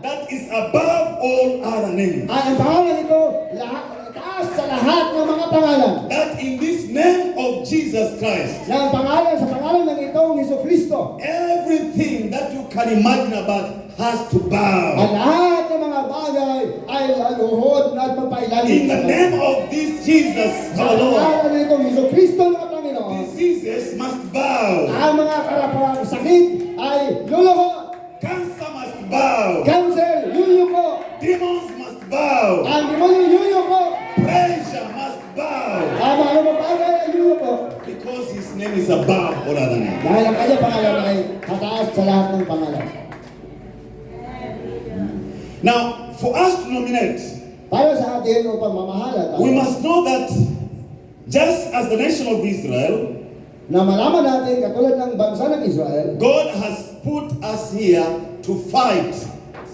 that is above all other names. Ang pangalan ito, taas sa lahat ng mga pangalan. That in this name of Jesus Christ, Na ang pangalan, sa pangalan ng itong Jesucristo, everything that you can imagine about has to ang bow. lahat ng mga bagay ay laluhod at magpailalim. In the name of this Jesus, Sa our Lord, pangalan ng itong Jesucristo ng Panginoon, diseases must bow. ang mga karapatang sakit ay luluhod. Cancer must bow. Cancer, yuyuko. Demons must bow. Ang demonyo yuyuko. Pressure must bow. Ang mga bagay ay yuyuko. Because his name is above all other names. Dahil ang kanyang pangalan ay mataas sa lahat ng pangalan. Now, for us to nominate, Para sa atin upang mamahala we tayo, must know that just as the nation of Israel, na malaman natin katulad ng bansa ng Israel, God has put us here to fight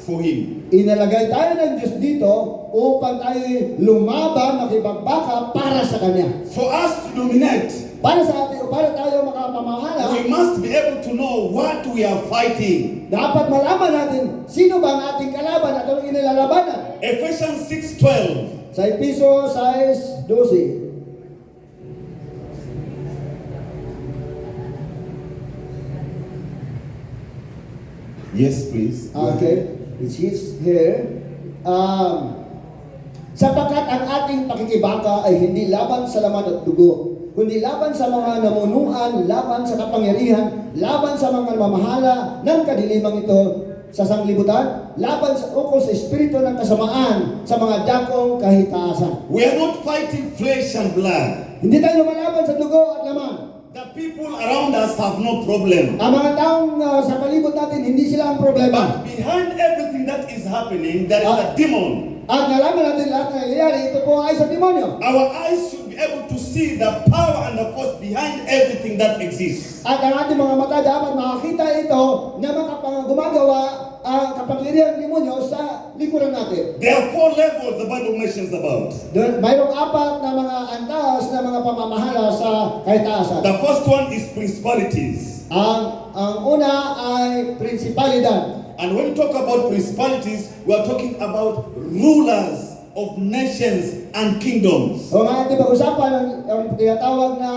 for Him. inalagay tayo ng Diyos dito upang tayo lumaban, makipagbaka para sa Kanya. For us to dominate, Para sa atin, para tayo makapamahala, we must be able to know what we are fighting. dapat malaman natin sino ba ang ating kalaban at anong inilalabanan. Ephesians 6:12. Sa Episo 6:12. Yes, please. Okay, it is here. Sapagkat ang ating pakikibaka ay hindi laban sa laman at dugo, kundi laban sa mga namunuan, laban sa kapangyarihan, laban sa mga mamahala ng kadilimang ito sa sanglibutan, laban sa ukol sa espiritu ng kasamaan sa mga dakong kahitaasan. We are not fighting flesh and blood. Hindi tayo lumalaban sa dugo at laman. The people around us have no problem. Ang mga taong sa palibot natin, hindi sila ang problema. But behind everything that is happening, there is a demon. At nalaman natin lahat na nangyayari, ito po ay sa demonyo. Our eyes should be able to see the power and the force behind everything that exists. At ang ating mga mata dapat makakita ito na gumagawa ang kapangyarihan ng demonyo sa likuran natin. There are 4 levels the Bible mentions about. Mayroong 4 na mga antas na mga pamamahala sa kahitaasan. The first one is principalities. Ang una ay prinsipalidad. And when we talk about principalities, we are talking about rulers of nations and kingdoms. O nga ating pag-usapan ang tinatawag na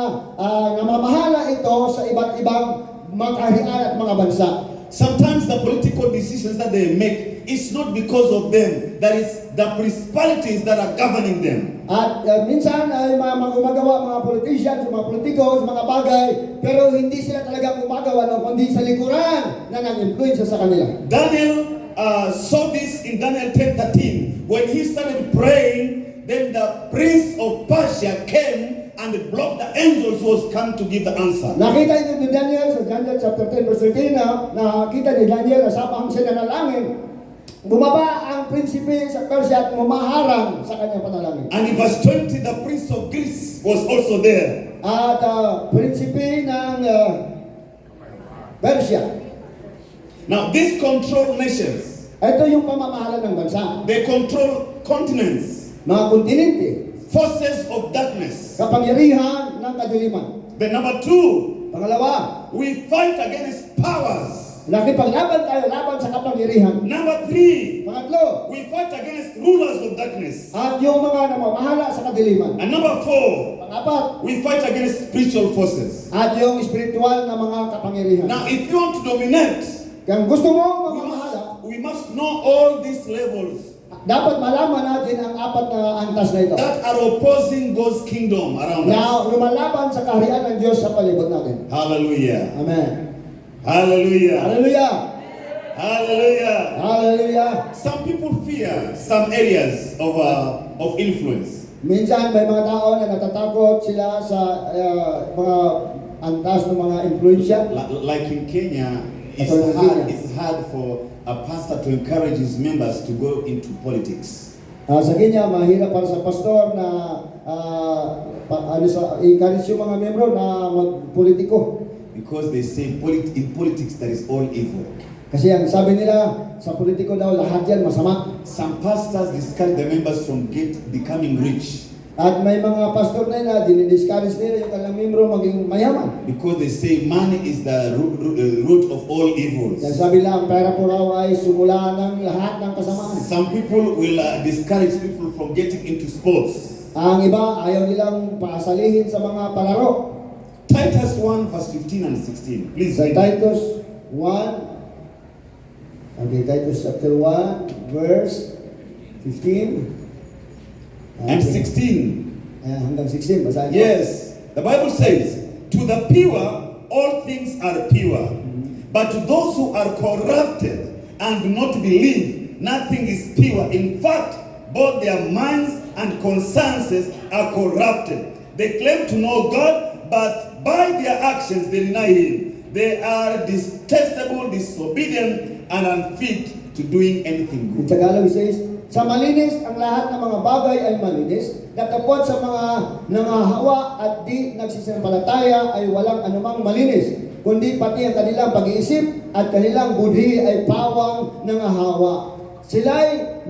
namamahala ito sa iba't ibang mga kaharian at mga bansa. Sometimes the political decisions that they make is not because of them. That is the principalities that are governing them. At minsan ay gumagawa mga politicians, mga politiko, mga bagay, pero hindi sila talagang gumagawa ng kundi sa likuran na nag-influence sa kanila. Daniel saw this in Daniel 10:13. When he started praying, then the prince of Persia came and blocked the angels who was come to give the answer. Nakita ito ni Daniel sa Daniel chapter 10 verse 13 na nakita ni Daniel na sabang siya nanalangin, bumaba ang prinsipe sa Persia at mumaharang sa kanyang panalangin. And in verse 20, the prince of Greece was also there. At prinsipe ng Persia. Now, these control nations. Ito yung pamamahala ng bansa. They control continents, Mga kontinente, forces of darkness. kapangyarihan ng kadiliman. Then number 2, Pangalawa, we fight against powers. nakipaglaban tayo laban sa kapangyarihan. Number 3, Pangatlo, we fight against rulers of darkness. at yung mga namamahala sa kadiliman. And number 4, Pangapat, we fight against spiritual forces. at yung espiritual na mga kapangyarihan. Now, if you want to dominate, Kung gusto mo mamahala, we must know all these levels dapat malaman natin ang 4 na antas na ito that are opposing God's kingdom around us. na lumalaban sa kaharian ng Diyos sa palibot natin. Hallelujah. Amen. Hallelujah. Hallelujah. Hallelujah. Hallelujah. Some people fear some areas of influence. Minsan may mga tao na natatakot sila sa mga antas ng mga influensya. Like in Kenya, it's hard for a pastor to encourage his members to go into politics. Sa Kenya, mahirap para sa pastor na i-encourage yung mga membro na magpolitiko. Because they say in politics there is all evil. Kasi ang sabi nila, sa politiko daw lahat yan masama. Some pastors discourage the members from becoming rich At may mga pastor na dinidiscourage nila yung kanilang membro maging mayaman. because they say money is the root of all evils. Dahil sabi lang, pera po raw ay sumula ng lahat ng kasamaan. Some people will discourage people from getting into sports. Ang iba, ayaw nilang paasalihin sa mga palaro. Titus 1 verse 15 and 16. Please Sa read. Titus 1, okay, Titus chapter 1, verse 15. And 16. Hanggang 16, basahin ko. Yes, the Bible says, to the pure, all things are pure. But to those who are corrupted and do not believe, nothing is pure. In fact, both their minds and consciences are corrupted. They claim to know God, but by their actions they deny Him. They are detestable, disobedient, and unfit to doing anything In good. Tagalog it says, sa malinis, ang lahat ng mga bagay ay malinis. Datapot sa mga nangahawa at di nagsisimpalataya ay walang anumang malinis. Kundi pati ang kanilang pag-iisip at kanilang budhi ay pawang nangahawa. Sila'y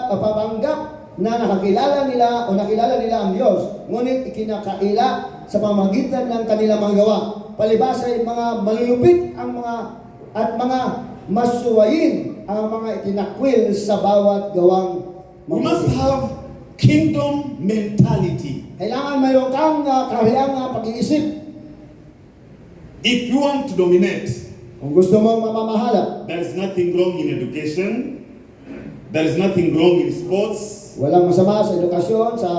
papanggap na nakakilala nila o nakilala nila ang Diyos. Ngunit ikinakaila sa pamamagitan ng kanilang mga gawa. Palibas ay mga malulupit ang mga masuwayin ang mga itinakwil sa bawat gawang We must have kingdom mentality. Kailangan mayroon kang kahariang pag-iisip. If you want to dominate, Kung gusto mong mamamahala, there is nothing wrong in education. There is nothing wrong in sports. walang masama sa edukasyon, sa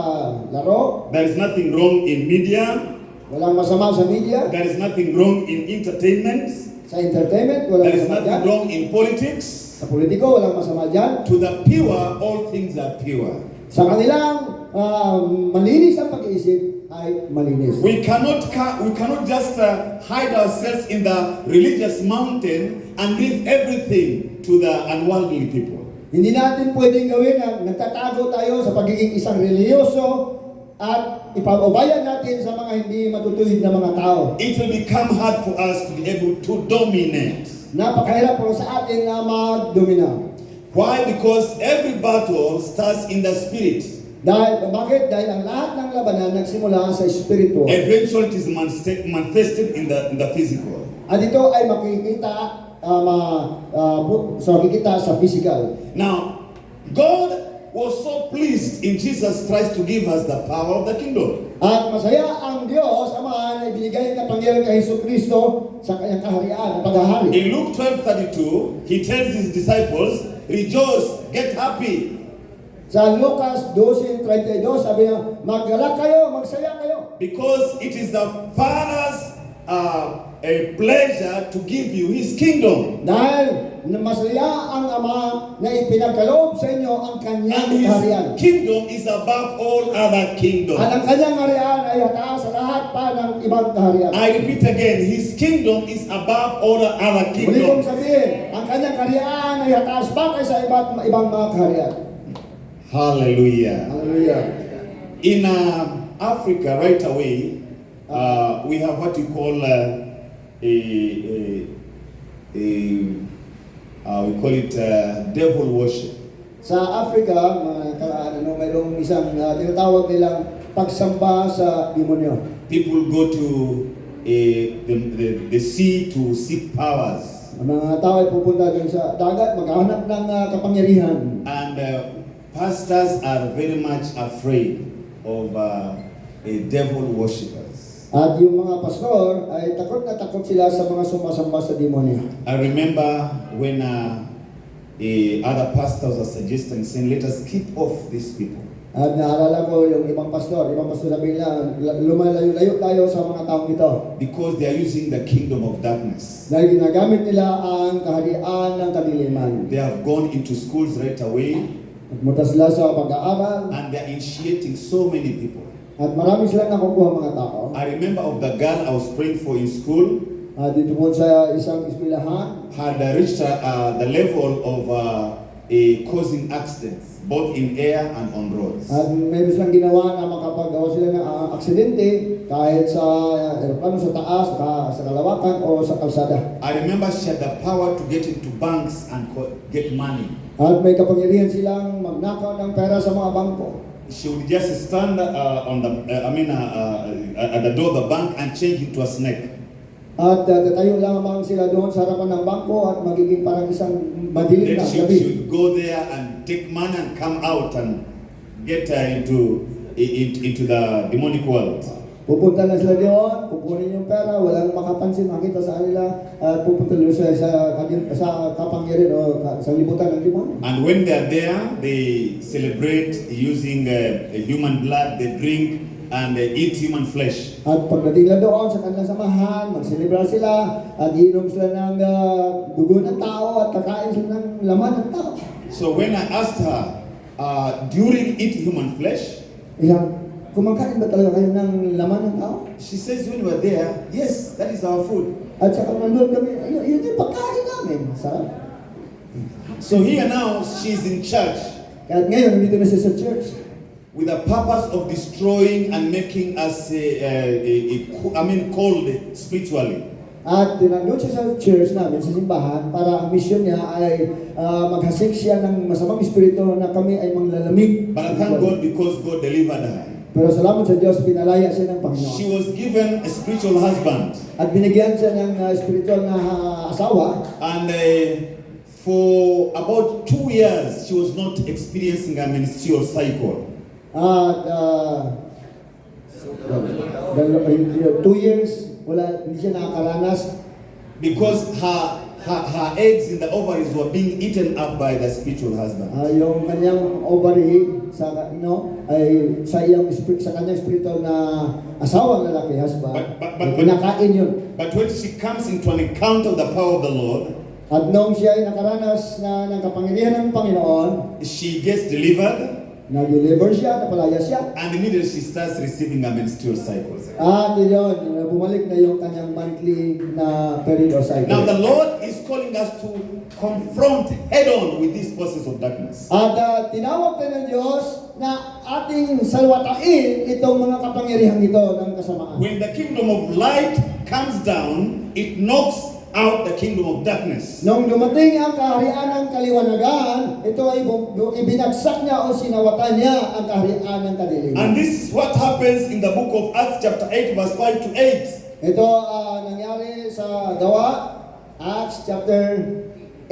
laro, There is nothing wrong in media. walang masama sa media, There is nothing wrong in entertainment. sa entertainment, walang There is masama nothing dyan. wrong in politics. Sa politiko, walang masama dyan. To the pure, all things are pure. Sa kanilang malinis ang pag-iisip ay malinis. We cannot just hide ourselves in the religious mountain and leave everything to the unworldly people. Hindi natin pwedeng gawin na nagtatago tayo sa pagiging isang reliyoso at ipaubayan natin sa mga hindi matutuwid na mga tao. It will become hard for us to be able to dominate. Napakahirap po sa atin na magdomina. Why? Because every battle starts in the spirit. Bakit? Dahil ang lahat ng labanan nagsimula sa espiritu. Eventually it is manifested in the physical. At ito ay makikita sa physical. Now, God was so pleased in Jesus Christ to give us the power of the kingdom. At masaya ang Diyos, Ama, na ibinigay ng kapangyarihan kay Jesucristo sa kanyang kaharian, ang paghahari. In Luke 12:32, He tells His disciples, rejoice, get happy, Sa Lucas 12:32, sabi niya, maggalak kayo, magsaya kayo. because it is the Father's a pleasure to give you His kingdom. Dahil masaya ang Ama na ipinagkaloob sa inyo ang kanyang And kaharian. His kingdom is above all other kingdoms. At ang kanyang kaharian ay hataas sa lahat pa ng ibang kaharian. I repeat again, His kingdom is above all other Muli kong kingdoms. sabihin, ang kanyang kaharian ay hataas pa kaysa ibang mga kaharian. Hallelujah. Hallelujah. In Africa, right away, we have what you call we call it devil worship. Sa Africa, mayroong isang tinatawag nilang pagsamba sa demonyo. People go to the sea to seek powers, Ang mga tao ay pupunta dun sa dagat, maghahanap ng kapangyarihan. and pastors are very much afraid of devil worshippers. At yung mga pastor ay takot na takot sila sa mga sumasamba sa demonyo. I remember when other pastors are suggesting, saying, let us keep off these people. At naalala ko yung ibang pastor sabi nila, lumalayo-layo tayo sa mga taong ito. Because they are using the kingdom of darkness. Dahil ginagamit nila ang kaharian ng kadiliman. They have gone into schools right away, At munta sila sa pag-aaral. and they are initiating so many people. At marami silang nakukuha mga tao. I remember of the girl I was praying for in school, Dito po sa isang eskwelahan, had reached the level of causing accidents, both in air and on roads. at meron silang ginawa na makapagawa sila ng aksidente kahit sa aeroplano sa taas, sa kalawakan o sa kalsada. I remember she had the power to get into banks and get money. At may kapangyarihan silang magnakaw ng pera sa mga bangko. she would just stand at the door of the bank and change into a snake. At tatayo lamang sila doon sa harapan ng bangko at magiging parang isang madilim na Then she gabi. would go there and take money and come out and get into the demonic world. Pupunta na sila doon, kukunin yung pera, walang makapansin, makita sa kanila, at pupunta doon sa kapangyarihan o sa libutan ng demonyo. And when they are there, they celebrate using human blood, they drink and they eat human flesh. At pagdating nila doon sa kanilang samahan, magselebra sila, at iinom sila ng dugo ng tao, at kakain sila ng laman ng tao. So when I asked her, do you really eat human flesh? Kumakain ba talaga kayo ng laman ng tao? She says when we were there, yes, that is our food. At saka nandun kami, yun yung pagkain namin. Sarap. So here now, she's in church Kaya ngayon, nandito na siya sa church. with the purpose of destroying and making us, cold spiritually. At nandun siya sa church namin, sa simbahan, para ang mission niya ay maghasik siya ng masamang espiritu na kami ay manglalamig. But I thank God because God delivered her. Pero salamat sa Diyos, pinalaya siya ng Panginoon. She was given a spiritual husband. At binigyan siya ng spiritual na asawa. And for about 2 years, she was not experiencing a menstrual cycle. At 2 years, hindi siya nakakaranas. Because her eggs in the ovaries were being eaten up by the spiritual husband. Yung kanyang ovary ay sa kanyang spiritual na asawang lalaki, husband. But Pinakain yun. But when she comes into an encounter of the power of the Lord, At nung siya ay nakaranas ng kapangyarihan ng Panginoon, she gets delivered, nag-deliver siya, napalaya siya. and immediately she starts receiving a menstrual cycle. At yun, bumalik na yung kanyang monthly na period or cycle. Now the Lord is calling us to confront head-on with these forces of darkness. At tinawag ka ng Diyos na ating salwatain itong mga kapangyarihan ito ng kasamaan. When the kingdom of light comes down, it knocks out the kingdom of darkness. Nung dumating ang kaharian ng kaliwanagan, ito ay ibinagsak niya o sinawatan niya ang kaharian ng kadiliman. And this is what happens in the book of Acts chapter 8 verse 5 to 8. Ito nangyari sa Gawa, Acts chapter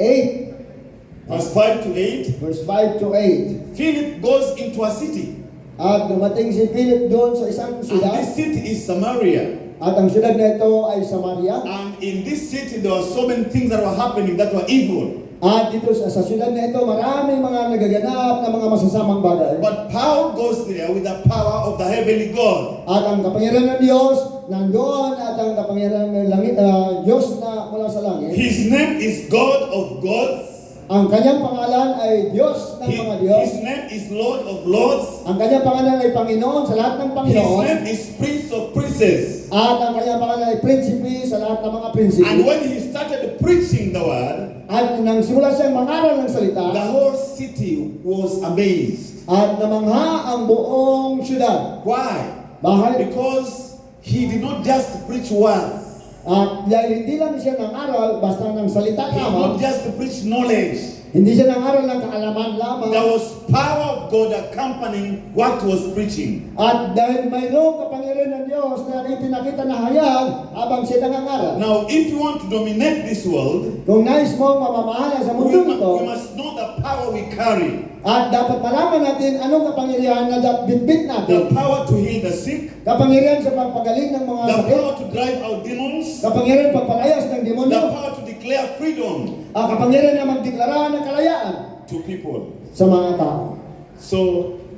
8, Verse 5 to 8. verse 5 to 8. Philip goes into a city. At dumating si Philip doon sa isang And siyudad, this city is Samaria. at ang siyudad na ito ay Samaria. And in this city there were so many things that were happening that were evil. At dito sa siyudad na ito, maraming mga nagaganap na mga masasamang bagay. But Paul goes there with the power of the heavenly God. At ang kapangyarihan ng Diyos nandoon, at ang kapangyarihan ng langit, Diyos na mula sa langit. His name is God of gods. Ang kanyang pangalan ay Diyos ng mga Diyos. His name is Lord of lords. Ang kanyang pangalan ay Panginoon sa lahat ng His Panginoon. name is Prince of princes. At ang kanyang pangalan ay Prinsipe sa lahat ng mga prinsipe. And when he started preaching the word, At nang simula siyang mangaral ng the salita, whole city was amazed. at namangha ang buong syudad. Why? Bakit? Because he did not just preach words. At dahil hindi lang siya nangaral basta ng salita He did lamang, not just preach knowledge. hindi siya nangaral ng kaalaman lamang. There was power of God accompanying what he was preaching. At dahil mayroong kapangyarihan ng Diyos na ipinakita na hayag habang siya nangangaral. Now, if you want to dominate this world, Kung nais mong mamamahala sa we mundo ito, must know the power we carry. at dapat malaman natin anong kapangyarihan na bitbit The natin. power to heal the sick, Kapangyarihan sa pagpagaling ng mga the sakit, power to drive out demons, kapangyarihan pagpalayas ng the demonyo, power to declare freedom kapangyarihan na magdeklara ng kalayaan to people. sa mga tao. So,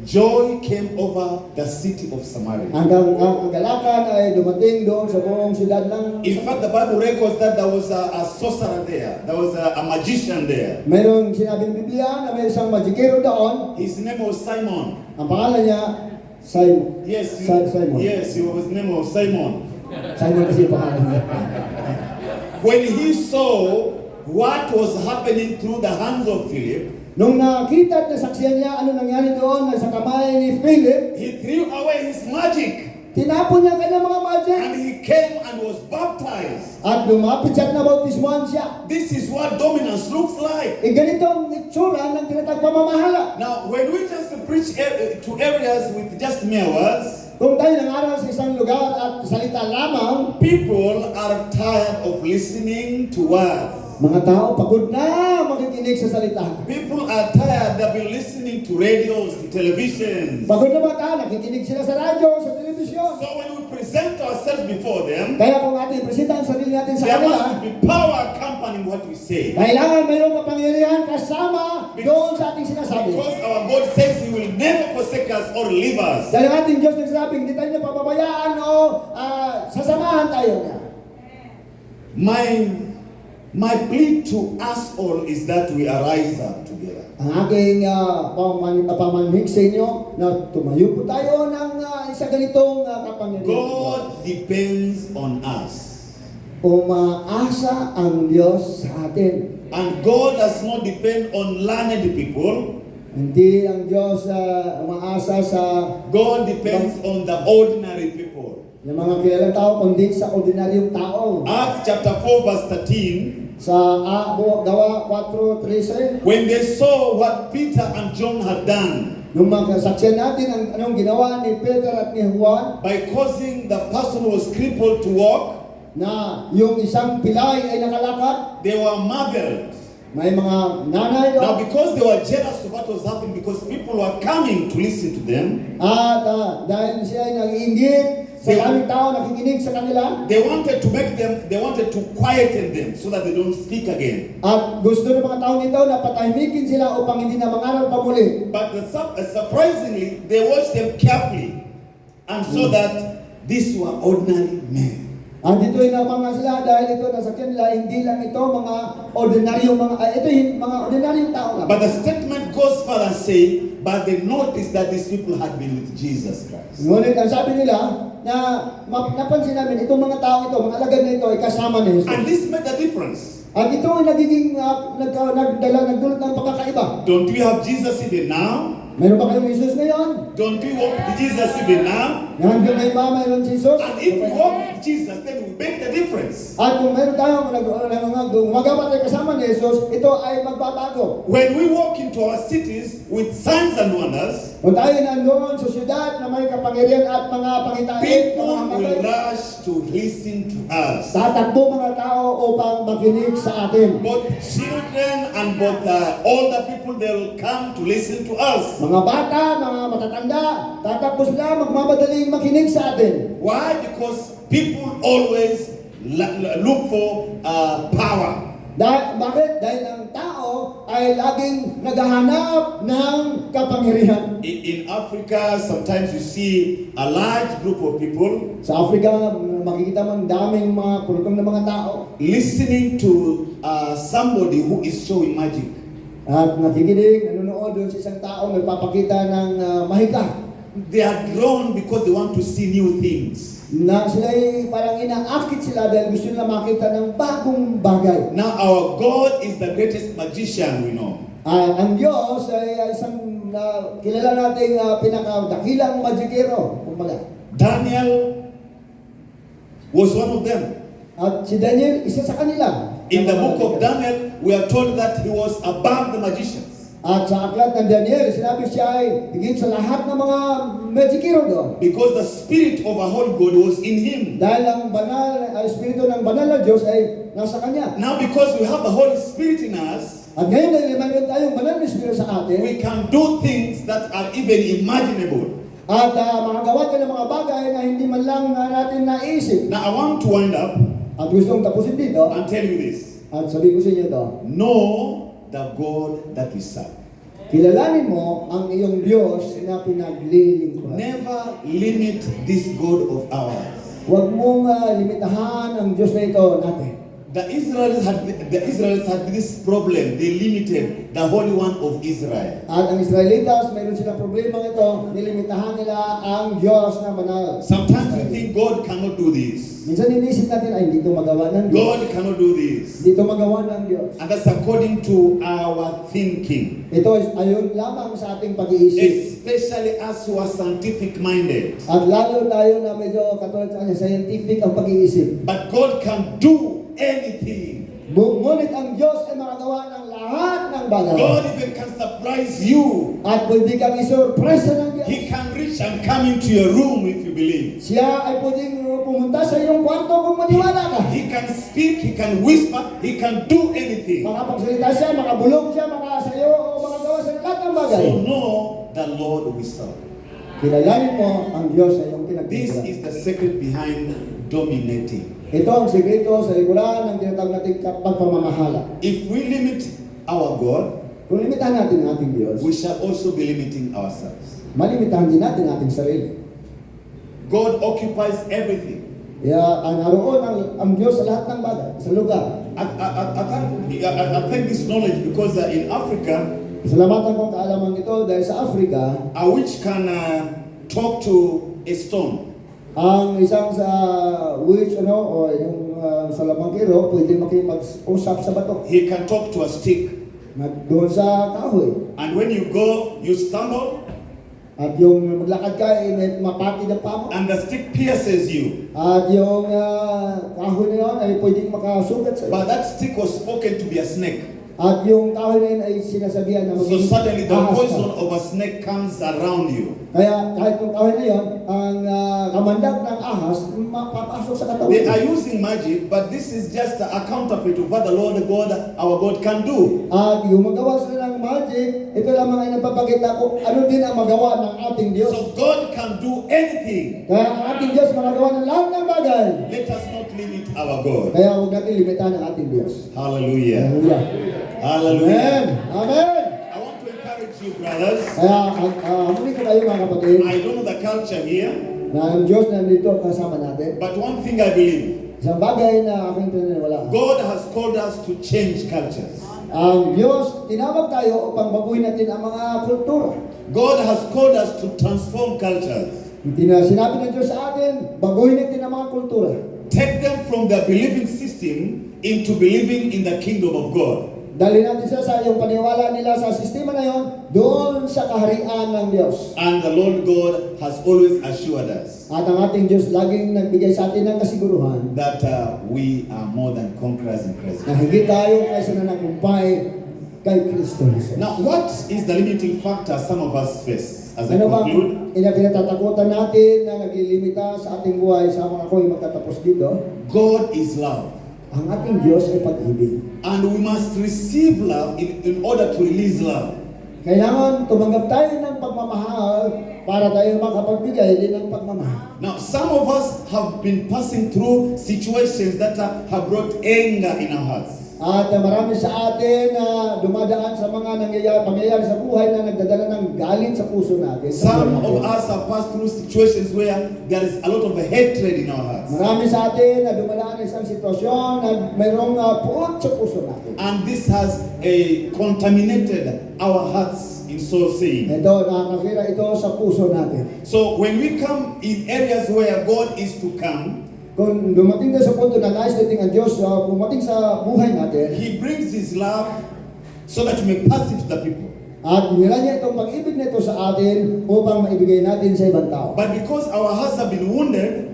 joy came over the city of Samaria. Hanggang ang kagalakan ay dumating doon sa buong siyudad ng... In fact, the Bible records that there was a sorcerer there. There was a magician there. Mayroong sinabing Biblia na may isang magikero doon. His name was Simon. Ang pangalan niya, Simon. Yes, Simon. yes, his name was Simon. Simon kasi yung pangalan niya. When he saw what was happening through the hands of Philip, Nung nakita at nasaksiyan niya ano nangyari doon sa kamay ni Philip, he threw away his magic. tinapon niya ang kanyang mga budget. and he came and was baptized. At lumapit siya at nabautismuhan siya. This is what dominance looks like. Ganito ang itsura ng tinatag pamamahala. Now, when we just preach to areas with just mere words, Kung tayo nangaral sa isang lugar at salita lamang, people are tired of listening to words. mga tao pagod na makikinig sa salita. People are tired. They've been listening to radios, to television. Pagod na mga tao, nakikinig sila sa radyo, sa telebisyon. So when we present ourselves before them, Kaya kung ating presenta ang sarili natin sa there kanila, must be power accompanying what we say. kailangan mayroong kapangyarihan kasama doon sa ating sinasabi. Because our God says He will never forsake us or leave us. Dahil ang ating Diyos nagsasabing, hindi tayo niya papabayaan o sasamahan tayo niya. My plea to us all is that we arise up together. Ang aking pamanhik sa inyo na tumayo po tayo ng isa ganitong kapangyarihan. God depends on us. Umaasa ang Diyos sa atin. And God does not depend on learned people. Hindi ang Diyos umaasa sa God depends on the ordinary people. ng mga kilalang tao, kundi sa ordinaryong tao. Acts chapter 4 verse 13. Sa Gawa 4:13, When they saw what Peter and John had done nung makasaksiyan natin ang anong ginawa ni Peter at ni Juan, by causing the person who was crippled to walk, na yung isang pilay ay nakalakad, they were marveled. may mga nanay Now, doon, because they were jealous of what was happening, because people were coming to listen to them, at dahil siya ay nag-iinggit sa daming tao nakikinig sa kanila, they wanted to quieten them so that they don't speak again. at gusto ng mga tao nito na patahimikin sila upang hindi na mangaral pa muli. But surprisingly, they watched them carefully and saw that these were ordinary men. At dito ay namanga sila dahil ito nasa kanila, hindi lang ito mga ordinaryong mga ordinaryong tao lang. But the statement goes further and say, but they noticed that these people had been with Jesus Christ. Ngunit ang sabi nila na napansin namin itong mga tao ito, mga alagad na ito ay kasama ni Jesus. And this made a difference. At ito ay nagiging nagdulot ng pagkakaiba. Don't we have Jesus even now? Mayroon ba kayong Jesus ngayon? Don't we walk with Jesus even now? Nandiyan kayo ba mayroon si Jesus? And if we walk with Jesus, then we make the difference. At kung mayroon tayong gumagawa tayo kasama ni Jesus, ito ay magbabago. When we walk into our cities with signs and wonders, Kung tayo nandoon sa syudad na may kapangyarihan at mga pangitain, people will rush to listen to us. tatakbo mga tao upang makinig sa atin. Both children and both older people, they will come to listen to us. Mga bata, mga matatanda, tatakbo sila magmamadaling makinig sa atin. Why? Because people always look for power. Bakit? Dahil ang tao ay laging naghahanap ng kapangyarihan. In Africa, sometimes you see a large group of people Sa Africa, makikita mo ang daming mga kulutong na mga tao listening to somebody who is showing magic. at nakikinig, nanonood doon sa isang tao nagpapakita ng mahika. They are drawn because they want to see new things. Na sila ay parang inaakit sila dahil gusto nila makita ng bagong bagay. Now, our God is the greatest magician we know. Ang Diyos ay isang kilala nating pinakadakilang magikero. Kumbaga. Daniel was one of them. At si Daniel, isa sa kanila. In the book of Daniel, we are told that he was above the magicians. At sa aklat ng Daniel, sinabi siya ay higit sa lahat ng mga magikero doon. Because the spirit of our whole God was in him. Dahil ang banal, espiritu ng banal na Diyos ay nasa kanya. Now, because we have the Holy Spirit in us, At ngayon dahil mayroon tayong banal na espiritu sa atin, we can do things that are even imaginable. at makagawa tayo ng mga bagay na hindi man lang natin naisip. Now, I want to wind up At gustong tapusin dito, and tell you this. at sabi ko sa inyo ito, Know the God that we serve. kilalanin mo ang iyong Diyos na pinaglilingkuran. Never limit this God of ours. Huwag mong limitahan ang Diyos na ito natin. the Israelites had this problem. They limited the Holy One of Israel. At ang Israelitas, mayroon silang problema ito, nilimitahan nila ang Diyos na banal. Sometimes we think God cannot do this. Minsan inisip natin, ay hindi ito magawa ng Diyos. God cannot do this. Hindi ito magawa ng Diyos. And that's according to our thinking. Ito ay ayon lamang sa ating pag-iisip. Especially us who are scientific minded. At lalo tayo na medyo katulad sa kanya, scientific ang pag-iisip. But God can do anything. Ngunit ang Diyos ay makagawa ng lahat ng bagay. God even can surprise you. At pwede kang isurpresa ng Diyos. He can reach and come into your room if you believe. Siya ay pwedeng pumunta sa iyong kwarto kung maniwala ka. He can speak, he can whisper, he can do anything. Makapagsalita siya, makabulong siya, makasayo o makagawa sa lahat ng bagay. So know the Lord we serve. Kilalanin mo ang Diyos na iyong This pinagtitira. is the secret behind dominating. Ito ang sikreto sa likuran ng tinatawag nating pagpamamahala. If we limit our God, Kung limitahan natin ang ating Diyos, we shall also be limiting ourselves. malimitahan din natin ang ating sarili. God occupies everything. Kaya ang naroon ang Diyos sa lahat ng bagay, sa lugar. I think this knowledge because in Africa, Salamatan kong kaalaman ito dahil sa Africa, a witch can talk to a stone. ang isang sa witch o yung sa lamangkiro, pwede makipag-usap sa bato. He can talk to a stick. Doon sa kahoy. And when you go, you stumble, At yung maglakad ka, may mapati ng pamo. and the stick pierces you. At yung kahoy na yun ay pwedeng makasugat sa iyo. But that stick was spoken to be a snake. At yung kahoy na yun ay sinasabihan na So maging suddenly the ahas ka. poison of a snake comes around you. Kaya kahit yung kahoy na yun, ang kamandag ng ahas, mapapasok sa katawan. They are using magic, but this is just a counterfeit of what the Lord God, our God, can do. At yung magawa sila ng magic, ito lamang ay nagpapakita kung ano din ang magawa ng ating Diyos. So God can do anything. Kaya ang ating Diyos magagawa ng lahat ng bagay. Let us not limit our God. Kaya huwag natin limitahan ang ating Diyos. Hallelujah. Hallelujah. Hallelujah. Amen. Amen. I want to encourage you, brothers. Kaya hamunin ko kayo mga kapatid, I don't know the culture here, na ang Diyos na nandito kasama natin. but one thing I believe, Isang bagay na aking pinaniwalaan. God has called us to change cultures. Ang Diyos, tinawag tayo upang baguhin natin ang mga kultura. God has called us to transform cultures. Sinabi ng Diyos sa atin, baguhin natin ang mga kultura. Take them from their believing system into believing in the kingdom of God. Dali natin siya sa yung paniwala nila sa sistema na yon, doon sa kaharian ng Diyos. And the Lord God has always assured us At ang ating Diyos laging nagbigay sa atin ng kasiguruhan that we are more than conquerors in Christ. na higit tayo kaysa nananagumpay kay Kristo Jesus. Now, what is the limiting factor some of us face? As I Ano ba conclude, kinatatakutan natin na naglilimita sa ating buhay sa mga ako'y magtatapos dito? God is love. Ang ating Diyos ay pag-ibig. And we must receive love in order to release love. Kailangan tumanggap tayo ng pagmamahal para tayo makapagbigay din ng pagmamahal. Now, some of us have been passing through situations that have brought anger in our hearts. At marami sa atin na dumadaan sa mga pangyayari sa buhay na nagdadala ng galit sa puso natin. Some of us have passed through situations where there is a lot of hatred in our hearts. Marami sa atin na dumadaan sa isang sitwasyon na mayroong puot sa puso natin. And this has contaminated our hearts in so saying. Ito, nakakakira ito sa puso natin. So when we come in areas where God is to come, Kung dumating tayo sa punto na nais natin ang Diyos pumating sa buhay natin, He brings His love so that we may pass it to the people. at nila niya itong pag-ibig nito sa atin upang maibigay natin sa ibang tao. But because our hearts have been wounded,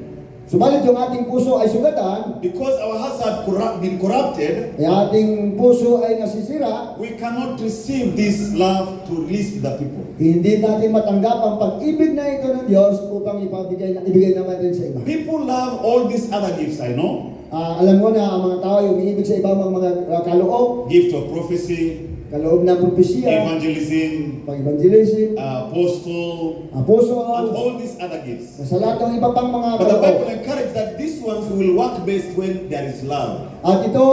Subalit yung ating puso ay sugatan, because our hearts have been corrupted, ay ating puso ay nasisira, we cannot receive this love to release to the people. hindi natin matanggap ang pag-ibig na ito ng Diyos upang ibigay naman din sa iba. People love all these other gifts, I know. Alam mo na ang mga tao ay umiibig sa ibang mga kaloob, Gift of prophecy, kaloob ng propesya, evangelism, pag-evangelism, apostle, and apostol, all these other gifts. sa lahat ng iba pang mga But the Bible kaloob. encourages that these ones will work best when there is love. At ito,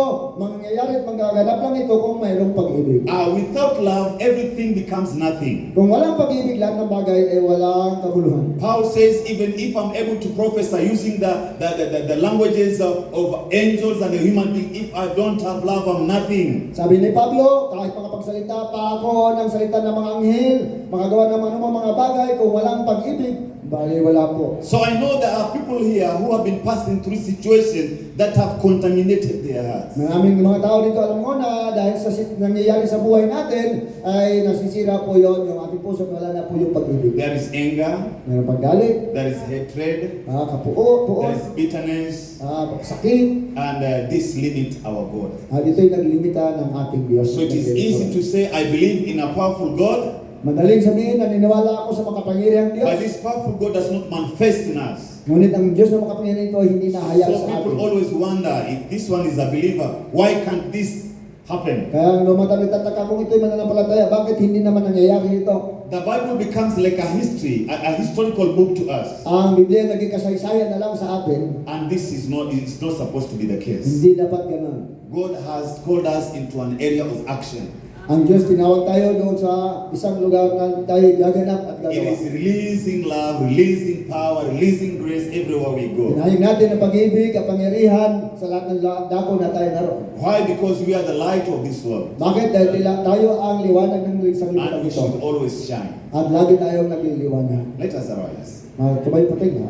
mangyayari at magaganap lang ito kung mayroong pag-ibig. Without love, everything becomes nothing. Kung walang pag-ibig, lahat ng bagay ay walang kabuluhan. Paul says, even if I'm able to prophesy using the languages of angels and a human being, if I don't have love, I'm nothing. Sabi ni Pablo, kahit makapagsalita pa ako ng salita ng mga anghel, makagawa ng anumang mga bagay, kung walang pag-ibig, bali wala po. So I know there are people here who have been passing through situations that have contaminated their hearts. Maraming mga tao dito, alam mo na dahil sa nangyayari sa buhay natin, ay nasisira po yon yung ating puso, wala na po yung pag-ibig. There is anger, Mayroong paggalit, there is hatred, kapuo, there is bitterness, sakit, and this limit our God. dito'y naglimita ng ating Diyos. So it is easy to say, I believe in a powerful God, Madaling sabihin, naniniwala ako sa makapangyarihang Diyos. but this powerful God does not manifest in us. Ngunit ang Diyos na makapangyarihan ito ay hindi nahayag So sa people atin. always wonder, if this one is a believer, why can't this happen? Kaya lumatan nagtataka kung ito'y mananampalataya, bakit hindi naman nangyayari ito? The Bible becomes like a history, a historical book to us. Ang Biblia naging kasaysayan na lang sa atin, And this is not, it's not supposed to be the case. hindi dapat ganun. God has called us into an area of action. Ang Diyos tinawag tayo doon sa isang lugar na tayo gaganap at It gagawa. is releasing love, releasing power, releasing grace everywhere we go. Pinahayag natin ang pag-ibig, kapangyarihan sa lahat ng dako na tayo naroon. Why? Because we are the light of this world. Bakit? Dahil tayo ang liwanag ng isang And liwanag we ito. should always shine. At lagi tayong nagliliwanag. Let us arise. Tumay patay na.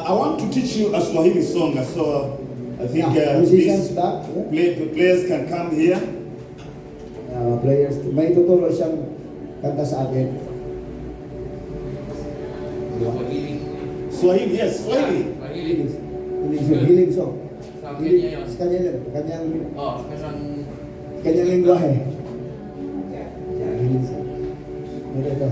I want to teach you a Swahili song. So I think Musicians these back. Yeah. players can come here. Players, may tuturo siyang kanta sa atin. Swahili, yes, Swahili. Healing song. Sa kanya yun. Sa kanya lang. Kanyang Kasang lingwahe. Healing song. Ito.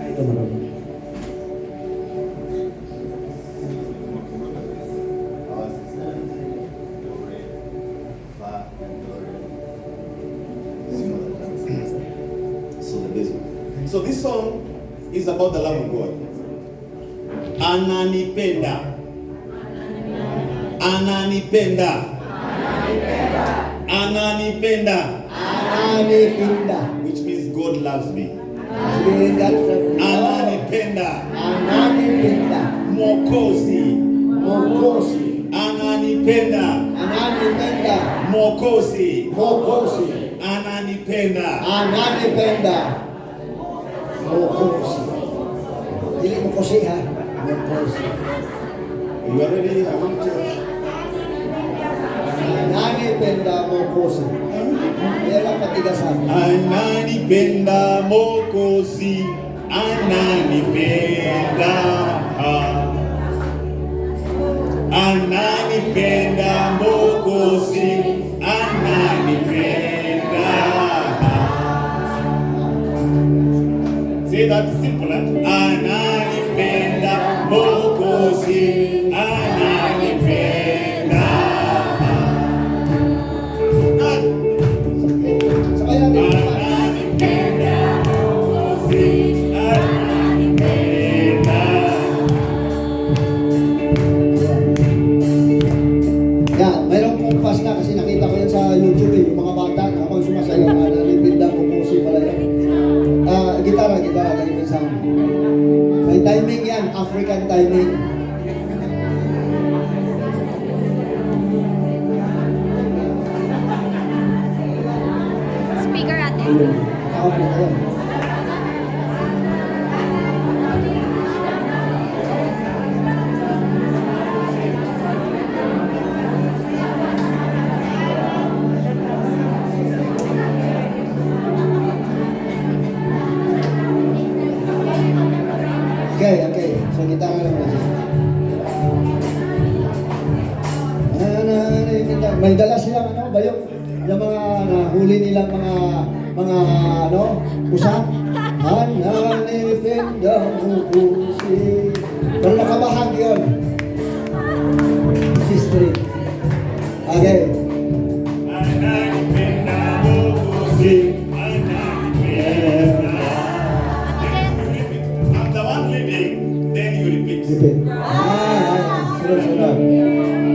Ito marami. So this song is about the love of God. Ananipenda. Ananipenda. Ananipenda. Ananipinda. Which means God loves me. Ananipenda. Ananipinda. Mokosi. Mokosi. Ananipenda. Ananipenda. Mokosi. Mokosi. Ananipenda. Ananipenda. Mokosi. Dili mokosi ha. Mokosi. You are ready? I want to. Ananipenda mokosi. Kaya patigasan. Ananipenda mokosi. Ananipenda. Ananipenda mokosi. Ananipenda. Say that simple. Ananipenda mokosi. Ananipenda. Sabay natin. Ananipenda mokosi. Ananipenda. Yan, mayroong kumpas na kasi nakita ko yan sa YouTube yung mga bata habang sumasayaw. Ananipinda mokosi pala yan. Gitara, lagi mo sa may timing yan, African timing. Speaker ate. Tawag na tayo. Okay. So, gitara lang na siya. May dala silang ano, bayok. Yung mga nahuli nilang mga usa. Pero nakabahag yun. History. Okay. I'm the one leading, then you repeat. Repeat. Sunod.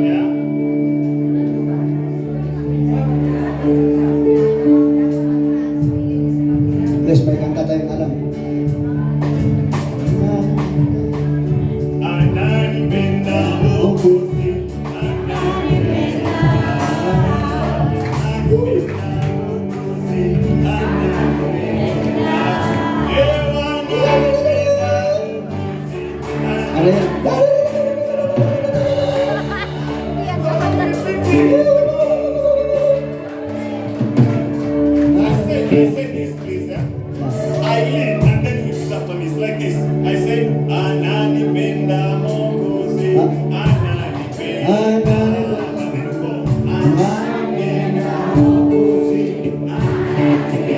Yeah. Bless, may kanta tayong alam. Ananipenda Mwokozi, ananipenda Mwokozi, ananipenda. Ewa ananipenda Mwokozi, Ano yan? I say this, please. Yeah? I lead and then you repeat after me. It's like this. I say, Ananipenda Mwokozi, ananipenda. And then you go, Ananipenda Mwokozi, ananipenda.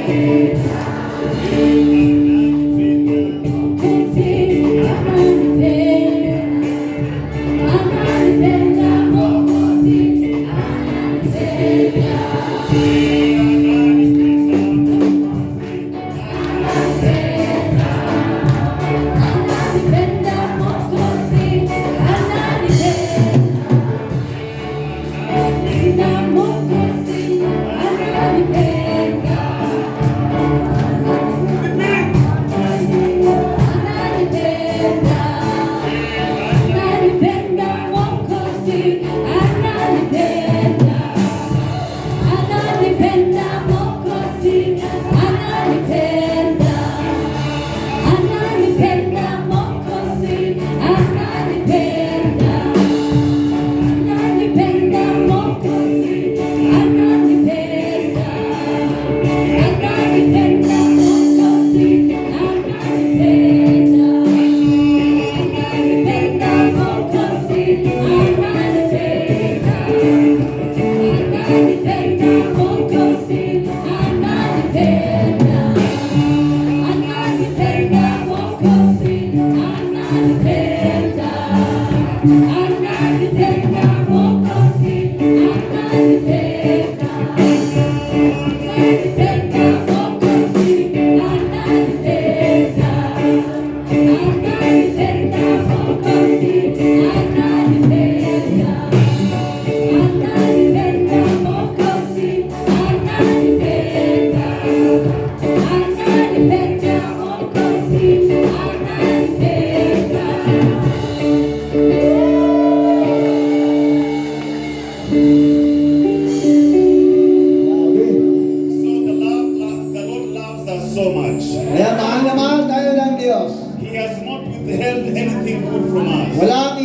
So much. Kaya mahal na mahal tayo ng Diyos. He has not withheld anything good from us. Walang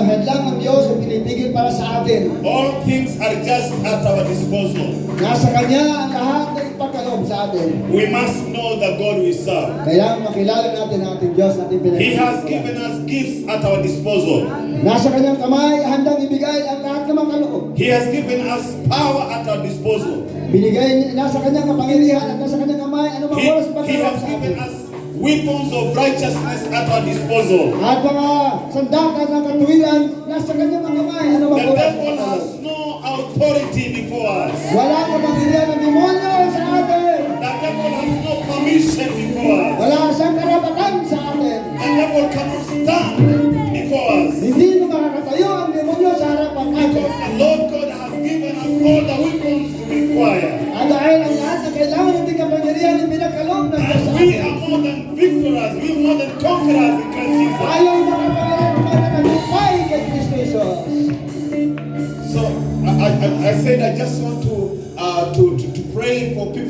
hadlang ang Diyos ang pinipigil para sa atin. All things are just at our disposal. Nasa Kanya ang lahat na ipagkaloob sa atin. We must know the God we serve. Kaya makilala natin ang ating Diyos natin He has pinag-iingat. given us gifts at our disposal. Nasa Kanyang kamay, handang ibigay ang lahat ng mga kaloob. He has given us power at our disposal. Binigay, nasa Kanyang kapangyarihan at nasa Kanyang kamay, ano bang oras He pagkaloob has sa given atin. us weapons of righteousness at our disposal. At mga sandakan ng katuwiran, nasa Kanyang mga kamay, ano The bang oras devil has pagkaloob. no authority before us. Wala kapangyarihan ng demonyo sa atin. The devil has no permission before us. Wala siyang karapatan sa atin. The devil cannot stand before us. Hindi na makakatayo ang demonyo sa harapan natin. Because the Lord God has given us all the weapons we require. At dahil ang lahat na kailangan natin kapangyarihan ay pinagkaloob ng Diyos And sa we atin. are more than victors. We are more than conquerors in Christ Jesus. Tayo ay makapangyarihan para nagtupay kay Kristo Jesus. So I said I just want to pray for people.